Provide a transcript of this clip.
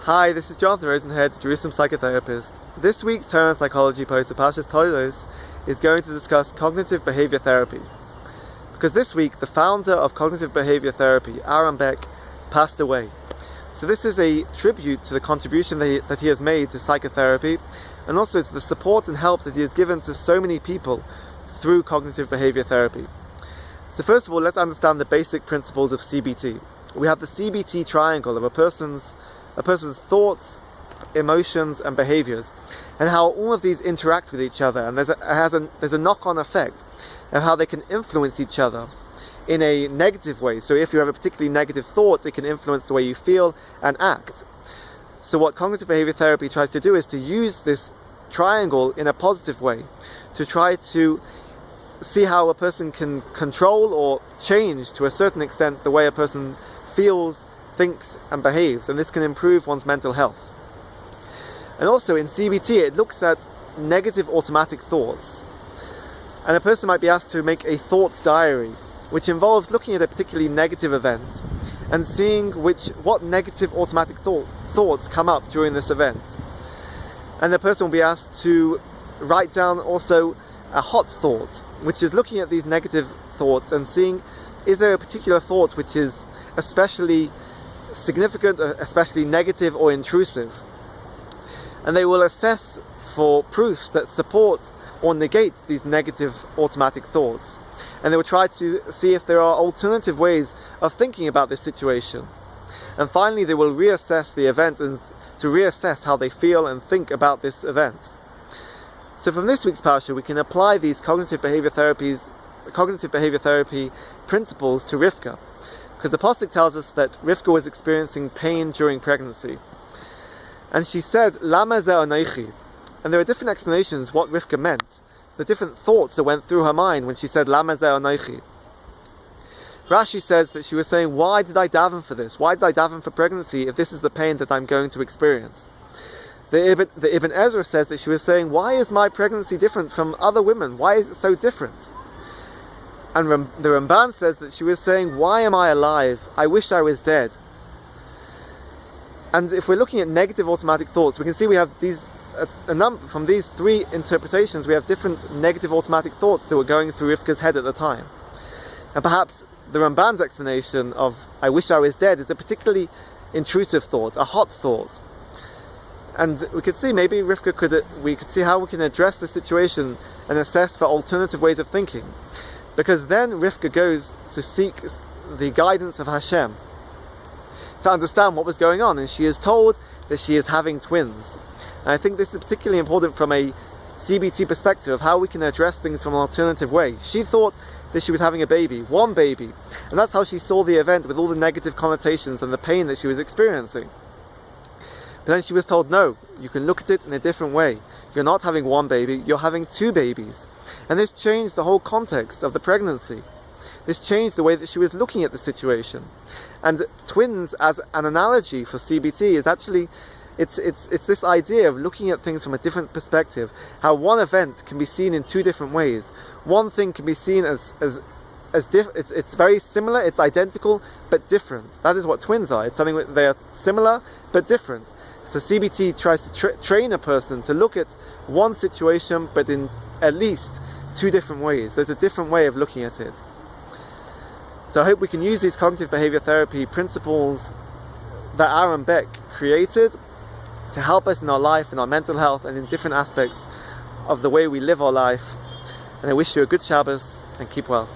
Hi, this is Jonathan Rosenhead, Jerusalem psychotherapist. This week's Torah and Psychology post of Parshas Toldos is going to discuss cognitive behavior therapy. Because this week, the founder of cognitive behavior therapy, Aaron Beck, passed away. So this is a tribute to the contribution that he has made to psychotherapy, and also to the support and help that he has given to so many people through cognitive behavior therapy. So first of all, let's understand the basic principles of CBT. We have the CBT triangle of a person's thoughts, emotions and behaviors, and how all of these interact with each other, and there's a knock-on effect of how they can influence each other in a negative way. So if you have a particularly negative thought, it can influence the way you feel and act. So what cognitive behavior therapy tries to do is to use this triangle in a positive way, to try to see how a person can control or change to a certain extent the way a person feels, thinks and behaves, and this can improve one's mental health. And also in CBT it looks at negative automatic thoughts, and a person might be asked to make a thought diary, which involves looking at a particularly negative event and seeing what negative automatic thoughts come up during this event. And the person will be asked to write down also a hot thought, which is looking at these negative thoughts and seeing, is there a particular thought which is especially significant, especially negative or intrusive, and they will assess for proofs that support or negate these negative automatic thoughts, and they will try to see if there are alternative ways of thinking about this situation. And finally they will reassess the event and to reassess how they feel and think about this event. So from this week's parsha we can apply these cognitive behavior therapy principles to Rivka, because the pasuk tells us that Rivka was experiencing pain during pregnancy, and she said Lama ze anochi, and there are different explanations what Rivka meant, the different thoughts that went through her mind when she said Lama ze anochi. Rashi says that she was saying, why did I daven for this? Why did I daven for pregnancy if this is the pain that I'm going to experience? The Ibn Ezra says that she was saying, why is my pregnancy different from other women? Why is it so different? And the Ramban says that she was saying, why am I alive? I wish I was dead. And if we're looking at negative automatic thoughts, we can see we have these, from these three interpretations, we have different negative automatic thoughts that were going through Rivka's head at the time. And perhaps the Ramban's explanation of I wish I was dead is a particularly intrusive thought, a hot thought. And we could see maybe we could see how we can address the situation and assess for alternative ways of thinking. Because then Rivka goes to seek the guidance of Hashem to understand what was going on, and she is told that she is having twins. And I think this is particularly important from a CBT perspective of how we can address things from an alternative way. She thought that she was having a baby, one baby, and that's how she saw the event with all the negative connotations and the pain that she was experiencing. But then she was told, no, you can look at it in a different way. You're not having one baby, you're having two babies. And this changed the whole context of the pregnancy. This changed the way that she was looking at the situation. And twins as an analogy for CBT is actually, it's this idea of looking at things from a different perspective. How one event can be seen in two different ways. One thing can be seen as it's very similar, it's identical, but different. That is what twins are. It's something that they are similar, but different. So CBT tries to train a person to look at one situation, but in at least two different ways. There's a different way of looking at it. So I hope we can use these cognitive behavior therapy principles that Aaron Beck created to help us in our life, in our mental health, and in different aspects of the way we live our life. And I wish you a good Shabbos, and keep well.